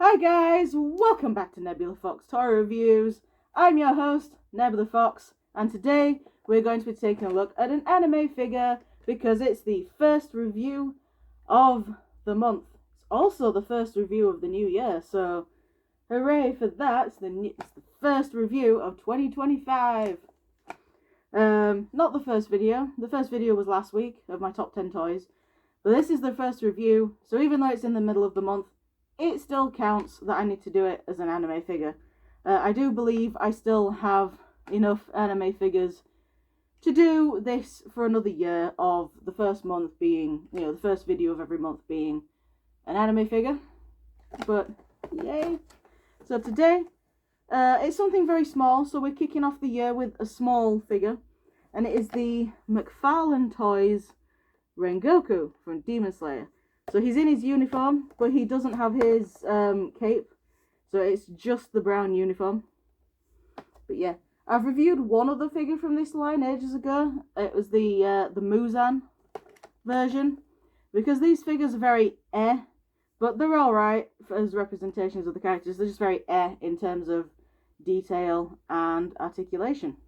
Hi guys, welcome back to Nebula Fox Toy Reviews. I'm your host, Nebula Fox, and today we're going to be taking a look at an anime figure because it's the first review of the month. It's also the first review of the new year, so hooray for that. It's the first review of 2025. Not the first video. The first video was last week of my top 10 toys, but this is the first review, so even though it's in the middle of the month, it still counts that I need to do it as an anime figure. I do believe I still have enough anime figures to do this for another year, of the first month being, the first video of every month being an anime figure. But, yay. So today, it's something very small, so we're kicking off the year with a small figure, and it is the McFarlane Toys Rengoku from Demon Slayer. So he's in his uniform, but he doesn't have his cape. So it's just the brown uniform. But yeah, I've reviewed one other figure from this line ages ago. It was the Muzan version. Because these figures are very but they're alright as representations of the characters. They're just very in terms of detail and articulation.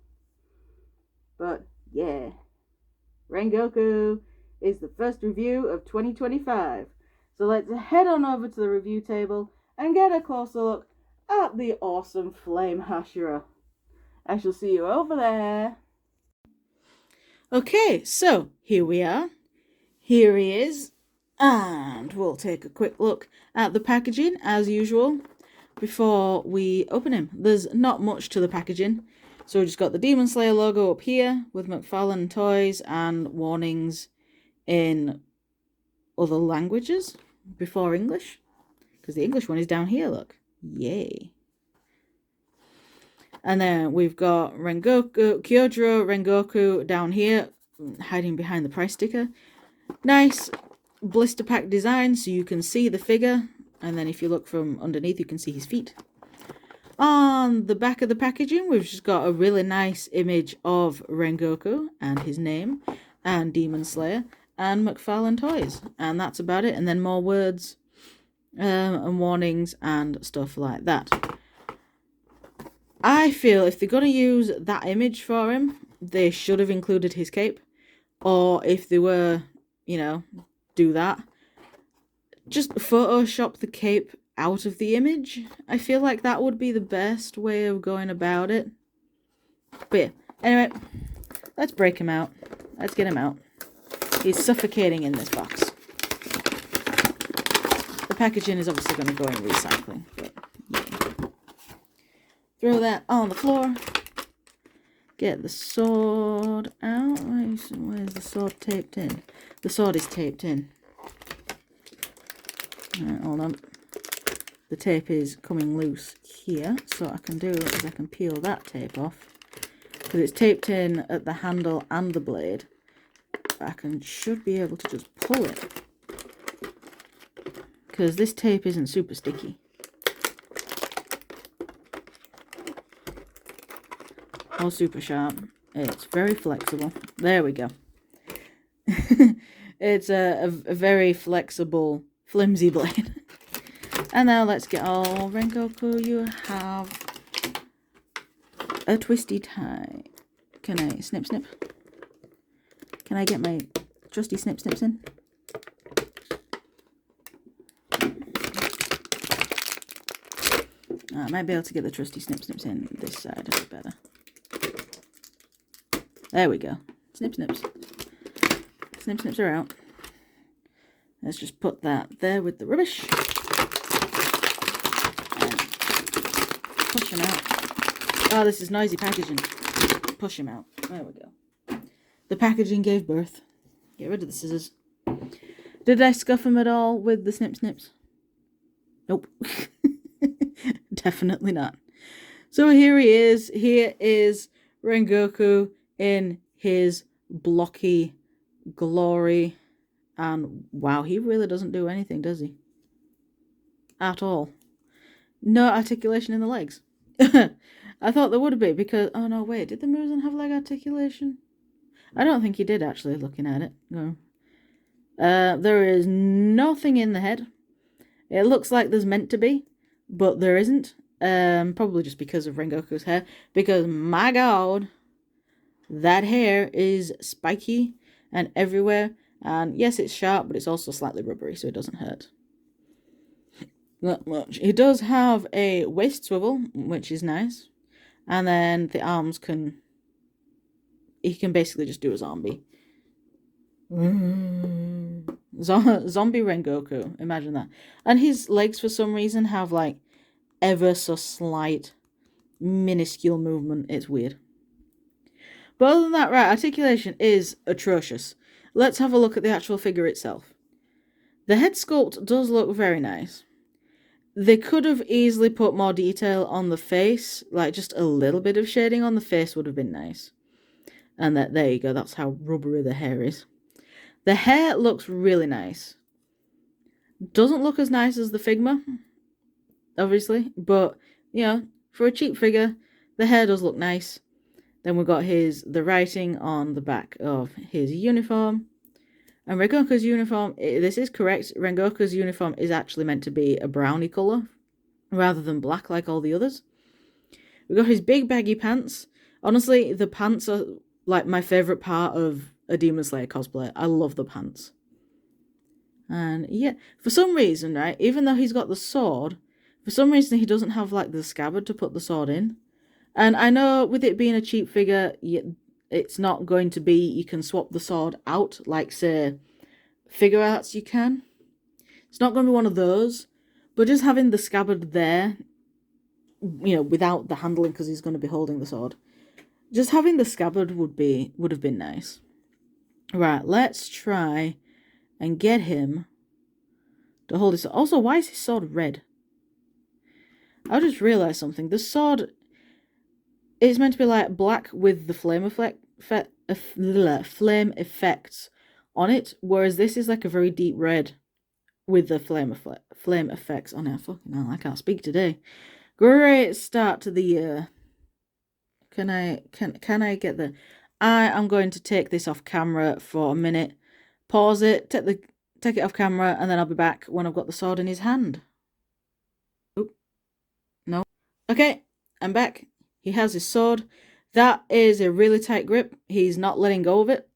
But yeah, Rengoku is the first review of 2025. So let's head on over to the review table and get a closer look at the awesome Flame Hashira. I shall see you over there. Okay, so here we are. Here he is. And we'll take a quick look at the packaging as usual before we open him. There's not much to the packaging. So we just got the Demon Slayer logo up here with McFarlane Toys and warnings in other languages before English, because the English one is down here, look. Yay. And then we've got Rengoku, Kyojuro Rengoku down here, hiding behind the price sticker. Nice blister pack design so you can see the figure, and then if you look from underneath you can see his feet. On the back of the packaging we've just got a really nice image of Rengoku and his name and Demon Slayer and McFarlane Toys, and that's about it. And then more words and warnings and stuff like that. I feel if they're going to use that image for him, they should have included his cape, or if they were, do that, just Photoshop the cape out of the image. I feel like that would be the best way of going about it. But yeah, anyway, let's break him out. Let's get him out. He's suffocating in this box. The packaging is obviously going to go in recycling, but yeah. Throw that on the floor. Get the sword out. Where's the sword taped in? The sword is taped in. Alright, hold on. The tape is coming loose here, so what I can do is I can peel that tape off, because it's taped in at the handle and the blade. I should be able to just pull it, because this tape isn't super sticky. Or super sharp. It's very flexible. There we go. It's a very flexible, flimsy blade. And now let's get all Rengoku. You have a twisty tie. Can I snip? Can I get my trusty snips in? I might be able to get the trusty snips in this side a bit better. There we go. Snips. Snips are out. Let's just put that there with the rubbish. And push him out. Oh, this is noisy packaging. Push him out. There we go. The packaging gave birth. Get rid of the scissors. Did I scuff him at all with the snips? Nope. Definitely not. So here he is. Here is Rengoku in his blocky glory. And wow, he really doesn't do anything, does he? At all. No articulation in the legs. I thought there would be, because... Oh no, wait. Did the Muzan have leg articulation? I don't think he did, actually, looking at it. No. There is nothing in the head. It looks like there's meant to be. but there isn't. Probably just because of Rengoku's hair. Because, my god, that hair is spiky and everywhere. And yes, it's sharp, but it's also slightly rubbery, so it doesn't hurt that much. He does have a waist swivel, which is nice. And then the arms he can basically just do a zombie. Zombie Rengoku, imagine that. And his legs, for some reason, have like ever so slight, minuscule movement. It's weird. But other than that, right, articulation is atrocious. Let's have a look at the actual figure itself. The head sculpt does look very nice. They could have easily put more detail on the face, like just a little bit of shading on the face would have been nice. And there you go, that's how rubbery the hair is. The hair looks really nice. Doesn't look as nice as the Figma, obviously, but, you know, for a cheap figure, the hair does look nice. Then we've got the writing on the back of his uniform. And Rengoku's uniform, this is correct, Rengoku's uniform is actually meant to be a brownie colour, rather than black like all the others. We've got his big baggy pants. Honestly, the pants are like my favourite part of a Demon Slayer cosplay. I love the pants. And yeah, for some reason, right, even though he's got the sword, for some reason he doesn't have like the scabbard to put the sword in. And I know with it being a cheap figure, it's not going to be you can swap the sword out like, say, Figure Arts you can. It's not going to be one of those. But just having the scabbard there, you know, without the handling because he's going to be holding the sword. Just having the scabbard would have been nice. Right, let's try and get him to hold his sword. Also, why is his sword red? I just realised something. The sword is meant to be like black with the flame effects on it, whereas this is like a very deep red with the flame effects on it. Fucking hell, I can't speak today. Great start to the year. Can I get the... I am going to take this off camera for a minute. Pause it, take it off camera, and then I'll be back when I've got the sword in his hand. Oop. No. Okay, I'm back. He has his sword. That is a really tight grip. He's not letting go of it.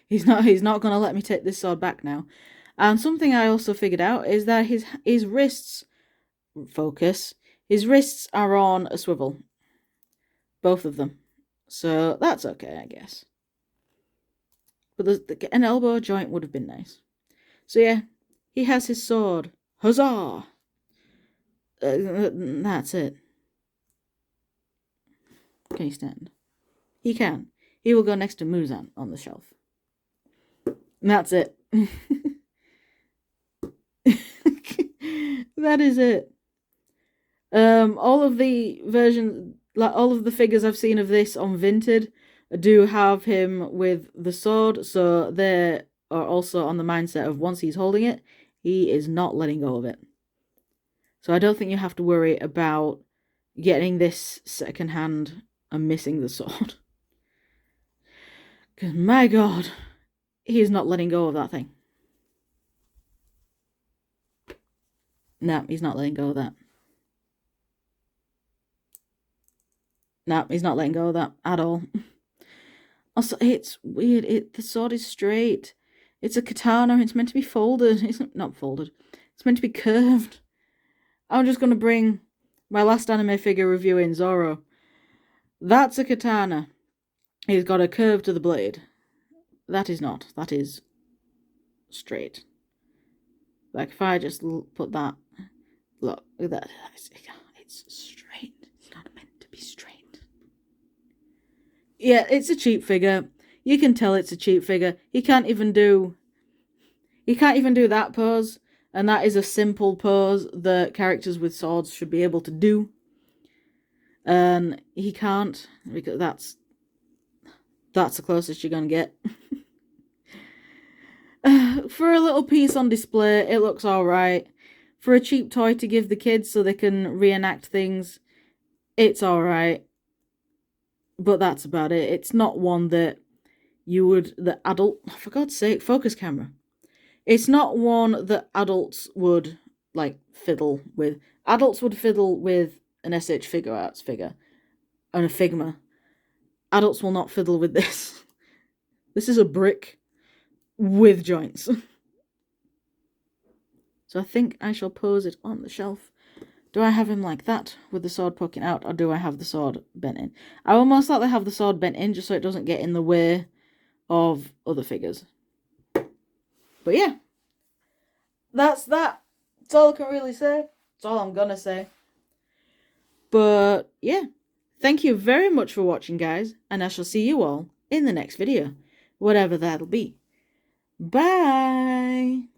He's not going to let me take this sword back now. And something I also figured out is that his wrists... Focus. His wrists are on a swivel. Both of them. So that's okay, I guess. But an elbow joint would have been nice. So yeah, he has his sword. Huzzah! That's it. Can he stand? He can. He will go next to Muzan on the shelf. And that's it. That is it. All of the versions, like all of the figures I've seen of this on Vinted do have him with the sword, so they are also on the mindset of once he's holding it, he is not letting go of it. So I don't think you have to worry about getting this second hand and missing the sword. Because my god, he is not letting go of that thing. No, he's not letting go of that. No, he's not letting go of that at all. Also, it's weird. The sword is straight. It's a katana. It's meant to be folded. It's not folded. It's meant to be curved. I'm just going to bring my last anime figure review in, Zoro. That's a katana. He's got a curve to the blade. That is not. That is straight. Like, if I just put that... Look at that. It's straight. It's not meant to be straight. Yeah, it's a cheap figure. You can tell it's a cheap figure. He can't even do that pose. And that is a simple pose that characters with swords should be able to do. And he can't, because that's the closest you're going to get. For a little piece on display, it looks alright. For a cheap toy to give the kids so they can reenact things, it's alright. But that's about it. It's not one that for God's sake, focus camera. It's not one that adults would like fiddle with. Adults would fiddle with an SH Figure Arts figure and a Figma. Adults will not fiddle with this. This is a brick with joints. So I think I shall pose it on the shelf. Do I have him like that, with the sword poking out, or do I have the sword bent in? I will most likely have the sword bent in, just so it doesn't get in the way of other figures. But yeah, that's that. That's all I can really say. That's all I'm gonna say. But yeah, thank you very much for watching, guys, and I shall see you all in the next video, whatever that'll be. Bye!